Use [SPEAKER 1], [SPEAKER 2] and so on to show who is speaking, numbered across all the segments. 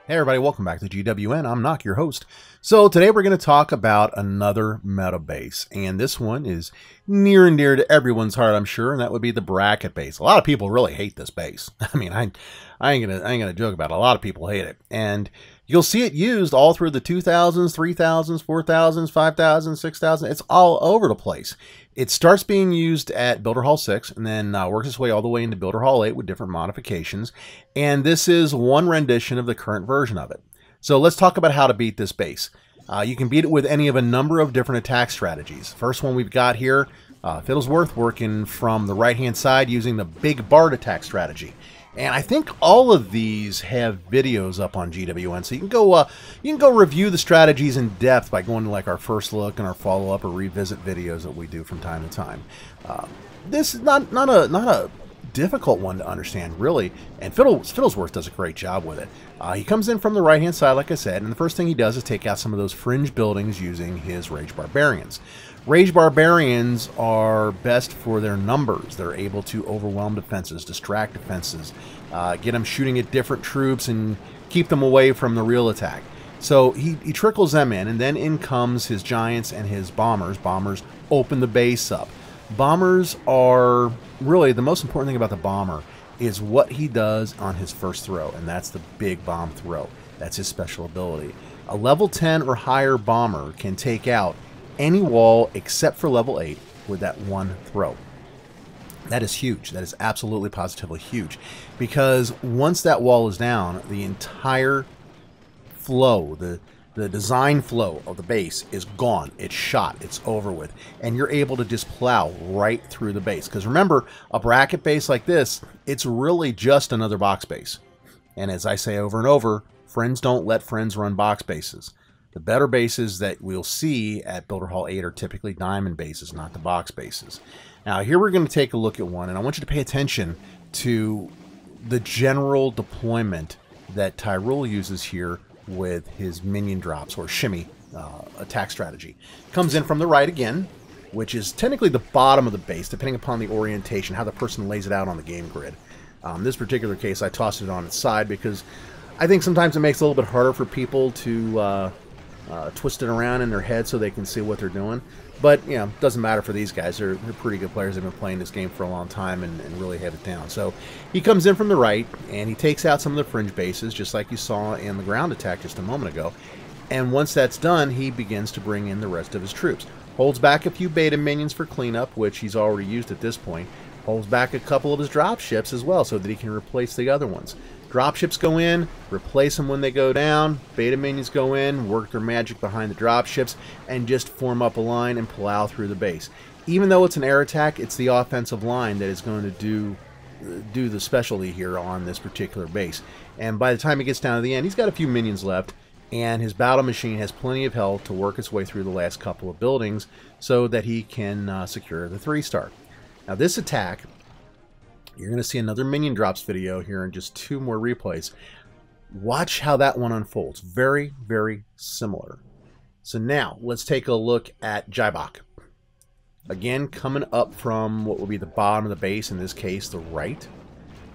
[SPEAKER 1] Hey everybody, welcome back to GWN. I'm Nachtherr, your host. So today we're going to talk about another meta base, and this one is near and dear to everyone's heart, I'm sure, and that would be the bracket base. A lot of people really hate this base. I mean, I ain't gonna joke about it. A lot of people hate it, and you'll see it used all through the 2000s, 3000s, 4000s, 5000s, 6000s. It's all over the place. It starts being used at Builder Hall 6 and then works its way all the way into Builder Hall 8 with different modifications. And this is one rendition of the current version of it. So let's talk about how to beat this base. You can beat it with any of a number of different attack strategies. First one we've got here, Fiddlesworth working from the right-hand side using the Big Bart attack strategy. And I think all of these have videos up on GWN, so you can go review the strategies in depth by going to like our first look and our follow-up or revisit videos that we do from time to time. This is not a difficult one to understand, really, and Fiddlesworth does a great job with it. He comes in from the right-hand side, like I said, and the first thing he does is take out some of those fringe buildings using his Rage Barbarians. Rage Barbarians are best for their numbers. They're able to overwhelm defenses, distract defenses, get them shooting at different troops, and keep them away from the real attack. So he trickles them in, and then in comes his Giants and his Bombers. Bombers open the base up. Bombers are really the most important thing about the Bomber is what he does on his first throw, and that's the big bomb throw. That's his special ability. A level 10 or higher Bomber can take out any wall except for level 8 with that one throw. That is huge. That is absolutely positively huge, because once that wall is down, the entire flow, the design flow of the base is gone. It's shot. It's over with. And you're able to just plow right through the base. Because remember, a bracket base like this, it's really just another box base. And as I say over and over, friends don't let friends run box bases. The better bases that we'll see at Builder Hall 8 are typically diamond bases, not the box bases. Now, here we're going to take a look at one, and I want you to pay attention to the general deployment that Tyrell uses here with his Minion Drops, or Shimi, attack strategy. Comes in from the right again, which is technically the bottom of the base, depending upon the orientation, how the person lays it out on the game grid. In this particular case, I tossed it on its side because I think sometimes it makes it a little bit harder for people to twist it around in their head so they can see what they're doing. But, you know, it doesn't matter for these guys. They're pretty good players. They've been playing this game for a long time and really have it down. So he comes in from the right, and he takes out some of the fringe bases, just like you saw in the ground attack just a moment ago. And once that's done, he begins to bring in the rest of his troops. Holds back a few beta minions for cleanup, which he's already used at this point. Holds back a couple of his drop ships as well so that he can replace the other ones. Dropships go in, replace them when they go down, beta minions go in, work their magic behind the dropships, and just form up a line and plow through the base. Even though it's an air attack, it's the offensive line that is going to do the specialty here on this particular base. And by the time he gets down to the end, he's got a few minions left, and his battle machine has plenty of health to work its way through the last couple of buildings so that he can secure the 3-star. Now this attack, you're going to see another Minion Drops video here in just 2 more replays. Watch how that one unfolds. Very, very similar. So now, let's take a look at GiBoCC. Again, coming up from what will be the bottom of the base, in this case, the right.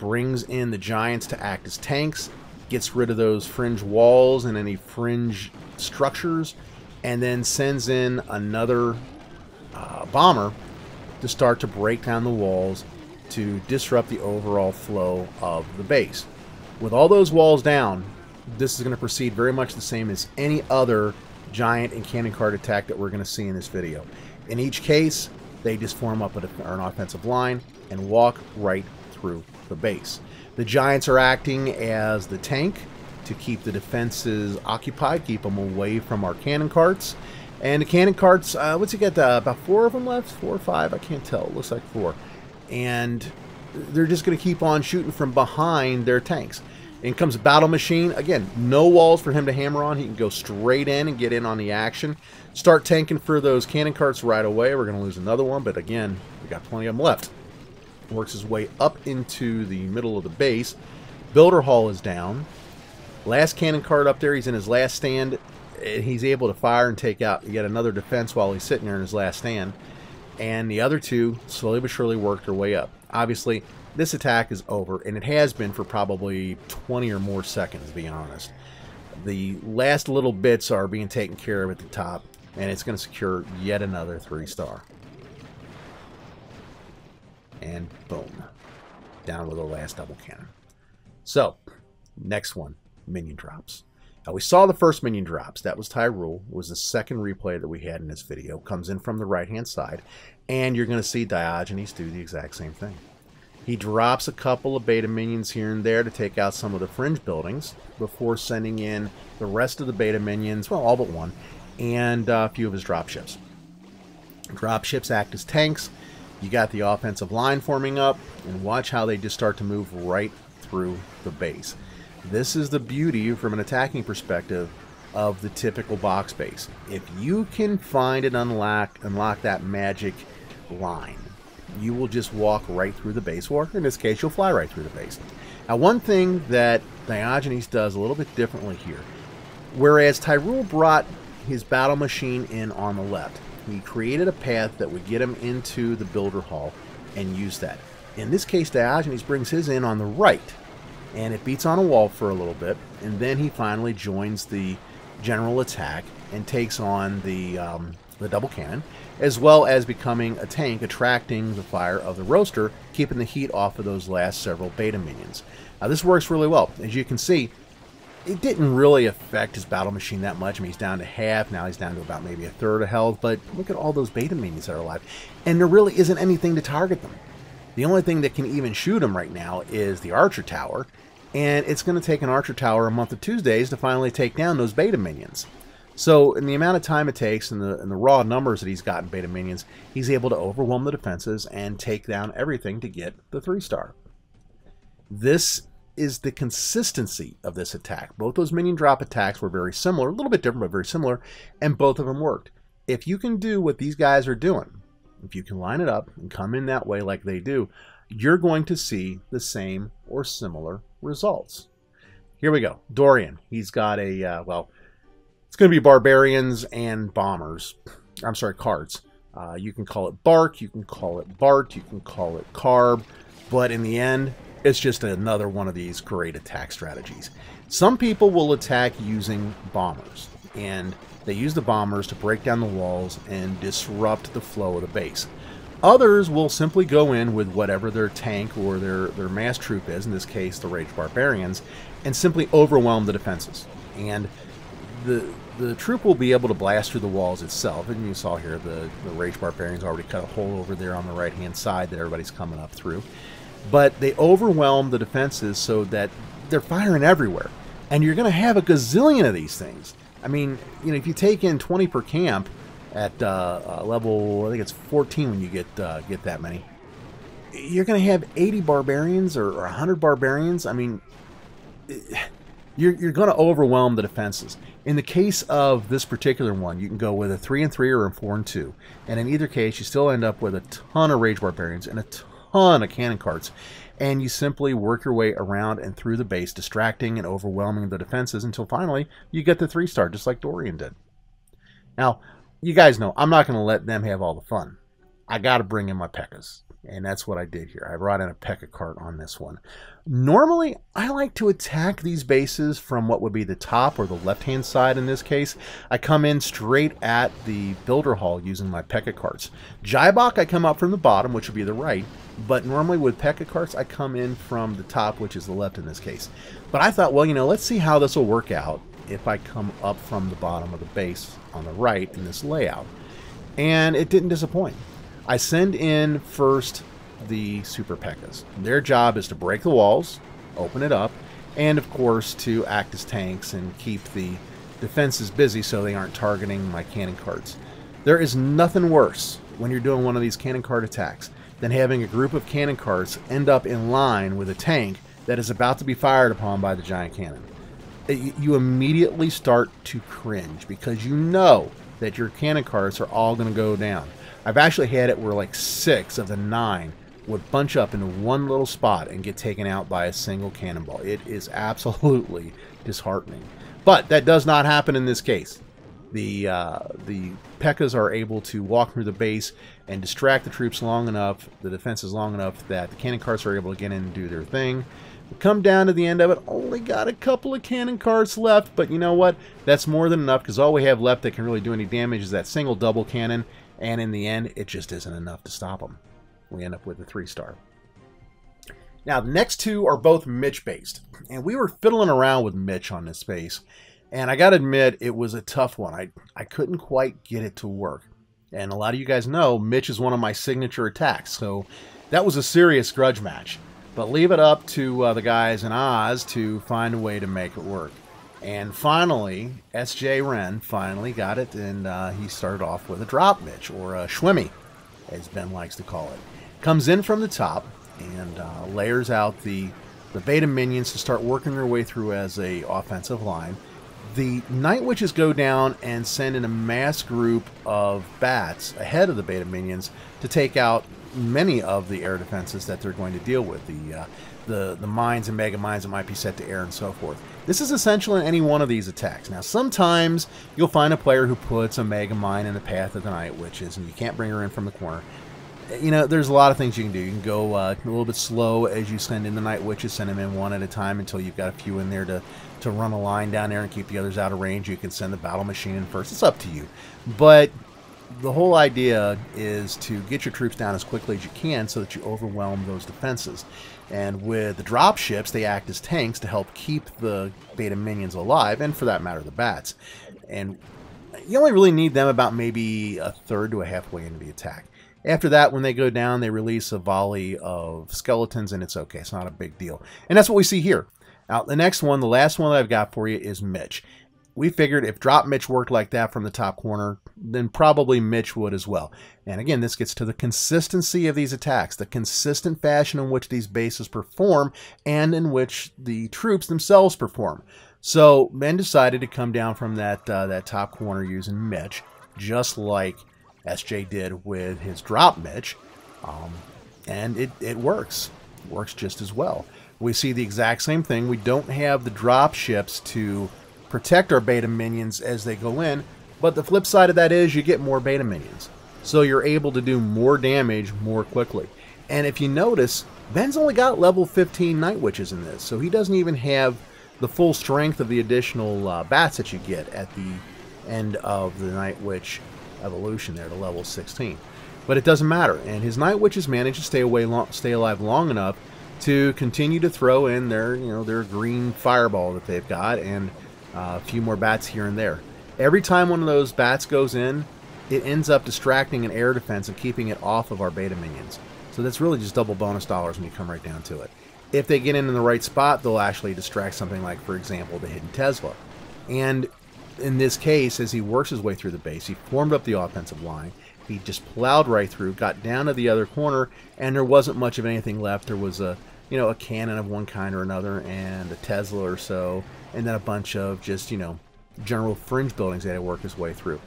[SPEAKER 1] Brings in the Giants to act as tanks. Gets rid of those fringe walls and any fringe structures. And then sends in another bomber to start to break down the walls to disrupt the overall flow of the base. With all those walls down, this is going to proceed very much the same as any other giant and cannon cart attack that we're going to see in this video. In each case, they just form up an offensive line and walk right through the base. The Giants are acting as the tank to keep the defenses occupied, keep them away from our cannon carts. And the cannon carts, what's he got? About 4 of them left? 4 or 5? I can't tell. It looks like 4. And they're just going to keep on shooting from behind their tanks. In comes a battle machine. Again, no walls for him to hammer on. He can go straight in and get in on the action. Start tanking for those cannon carts right away. We're going to lose another one, but again, we got plenty of them left. Works his way up into the middle of the base. Builder Hall is down. Last cannon cart up there. He's in his last stand. He's able to fire and take out yet another defense while he's sitting there in his last stand. And the other 2 slowly but surely worked their way up. Obviously, this attack is over, and it has been for probably 20 or more seconds, to be honest. The last little bits are being taken care of at the top, and it's going to secure yet another 3-star. And boom. Down with the last double cannon. So, next one, Minion Drops. Now, we saw the first Minion Drops. That was Tyrul. It was the second replay that we had in this video. Comes in from the right-hand side, and you're going to see Diogenes do the exact same thing. He drops a couple of beta minions here and there to take out some of the fringe buildings before sending in the rest of the beta minions, well, all but one, and a few of his dropships. Dropships act as tanks. You got the offensive line forming up, and watch how they just start to move right through the base. This is the beauty from an attacking perspective of the typical box base. If you can find and unlock that magic line, you will just walk right through the base, or in this case, you'll fly right through the base. Now, one thing that Diogenes does a little bit differently here, whereas Tyrul brought his battle machine in on the left, he created a path that would get him into the builder hall and use that. In this case, Diogenes brings his in on the right, and it beats on a wall for a little bit, and then he finally joins the general attack and takes on the double cannon, as well as becoming a tank, attracting the fire of the roaster, keeping the heat off of those last several beta minions. Now, this works really well. As you can see, it didn't really affect his battle machine that much. I mean, he's down to half. Now he's down to about maybe a third of health, but look at all those beta minions that are alive. And there really isn't anything to target them. The only thing that can even shoot him right now is the Archer Tower, and it's going to take an Archer Tower a month of Tuesdays to finally take down those beta minions. So in the amount of time it takes and the raw numbers that he's got in beta minions, he's able to overwhelm the defenses and take down everything to get the 3-star. This is the consistency of this attack. Both those minion drop attacks were very similar, a little bit different, but very similar, and both of them worked. If you can do what these guys are doing, if you can line it up and come in that way like they do, you're going to see the same or similar results. Here we go. Dorian. He's got a, well, it's going to be barbarians and bombers. I'm sorry, carts. You can call it Bark, you can call it Bart, you can call it Carb, but in the end, it's just another one of these great attack strategies. Some people will attack using bombers, and they use the bombers to break down the walls and disrupt the flow of the base. Others will simply go in with whatever their tank or their mass troop is, in this case the Rage Barbarians, and simply overwhelm the defenses. And the troop will be able to blast through the walls itself, and you saw here the Rage Barbarians already cut a hole over there on the right hand side that everybody's coming up through. But they overwhelm the defenses so that they're firing everywhere, and you're going to have a gazillion of these things. I mean, you know, if you take in 20 per camp at level, I think it's 14 when you get that many, you're going to have 80 barbarians or 100 barbarians. I mean, you're going to overwhelm the defenses. In the case of this particular one, you can go with a 3 and 3 or a 4 and 2, and in either case, you still end up with a ton of Rage Barbarians and a ton of cannon carts, and you simply work your way around and through the base, distracting and overwhelming the defenses until finally you get the 3-star, just like Dorian did. Now, you guys know I'm not going to let them have all the fun. I got to bring in my Pekkas, and that's what I did here. I brought in a PEKKA cart on this one. Normally, I like to attack these bases from what would be the top or the left-hand side in this case. I come in straight at the builder hall using my PEKKA carts. GiBoCC, I come up from the bottom, which would be the right, but normally with PEKKA carts, I come in from the top, which is the left in this case. But I thought, well, you know, let's see how this will work out if I come up from the bottom of the base on the right in this layout. And it didn't disappoint. I send in first the Super Pekkas. Their job is to break the walls, open it up, and of course to act as tanks and keep the defenses busy so they aren't targeting my cannon carts. There is nothing worse when you're doing one of these cannon cart attacks than having a group of cannon carts end up in line with a tank that is about to be fired upon by the giant cannon. You immediately start to cringe because you know that your cannon carts are all going to go down. I've actually had it where like 6 of the 9 would bunch up into one little spot and get taken out by a single cannonball. It is absolutely disheartening. But that does not happen in this case. The PEKKAs are able to walk through the base and distract the troops long enough, the defenses long enough, that the cannon carts are able to get in and do their thing. We come down to the end of it, only got a couple of cannon carts left, but you know what? That's more than enough, because all we have left that can really do any damage is that single double cannon, and in the end, it just isn't enough to stop them. We end up with a 3-star. Now, the next two are both Mitch-based, and we were fiddling around with Mitch on this base, and I gotta admit, it was a tough one. I couldn't quite get it to work. And a lot of you guys know, Mitch is one of my signature attacks, so that was a serious grudge match. But leave it up to the guys in Oz to find a way to make it work. And finally, SJ Wren finally got it, and he started off with a drop Mitch, or a Shwimi, as Ben likes to call it. Comes in from the top and layers out the beta minions to start working their way through as a offensive line. The Night Witches go down and send in a mass group of bats ahead of the beta minions to take out many of the air defenses that they're going to deal with, the mines and mega mines that might be set to air and so forth. This is essential in any one of these attacks. Now, sometimes you'll find a player who puts a mega mine in the path of the Night Witches, and you can't bring her in from the corner. You know, there's a lot of things you can do. You can go a little bit slow as you send in the Night Witches, send them in one at a time until you've got a few in there to run a line down there and keep the others out of range. You can send the battle machine in first. It's up to you. But the whole idea is to get your troops down as quickly as you can so that you overwhelm those defenses. And with the drop ships, they act as tanks to help keep the beta minions alive, and for that matter, the bats. And you only really need them about maybe a third to a halfway into the attack. After that, when they go down, they release a volley of skeletons, and it's okay. It's not a big deal. And that's what we see here. Now, the next one, the last one that I've got for you is Mitch. We figured if drop Mitch worked like that from the top corner, then probably Mitch would as well. And again, this gets to the consistency of these attacks, the consistent fashion in which these bases perform, and in which the troops themselves perform. So Ben decided to come down from that top corner using Mitch, just like SJ did with his drop Mitch, and it works. It works just as well. We see the exact same thing. We don't have the drop ships to protect our beta minions as they go in, but the flip side of that is you get more beta minions. So you're able to do more damage more quickly. And if you notice, Ben's only got level 15 Night Witches in this, so he doesn't even have the full strength of the additional bats that you get at the end of the Night Witch evolution there to level 16. But it doesn't matter, and his Night Witches manage to stay alive long enough to continue to throw in their, their green fireball that they've got, and a few more bats here and there. Every time one of those bats goes in, it ends up distracting an air defense and keeping it off of our beta minions. So that's really just double bonus dollars when you come right down to it. If they get in the right spot, they'll actually distract something like, for example, the hidden Tesla. And in this case, as he works his way through the base, he formed up the offensive line. He just plowed right through, got down to the other corner, and there wasn't much of anything left. There was a cannon of one kind or another, and a Tesla or so, and then a bunch of just, general fringe buildings that he had to work his way through.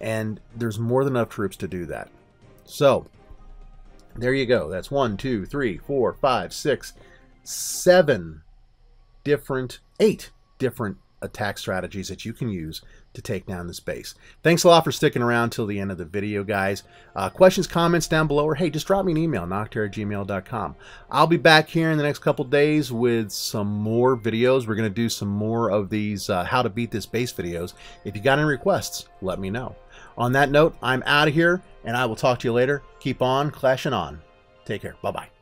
[SPEAKER 1] And there's more than enough troops to do that. So, there you go. That's 1, 2, 3, 4, 5, 6, 7 different, 8 different attack strategies that you can use to take down this base. Thanks a lot for sticking around till the end of the video, guys. Questions, comments down below, or hey, just drop me an email, nachtherr@gmail.com. I'll be back here in the next couple days with some more videos. We're going to do some more of these how to beat this base videos. If you got any requests, let me know. On that note, I'm out of here, and I will talk to you later. Keep on clashing on. Take care. Bye-bye.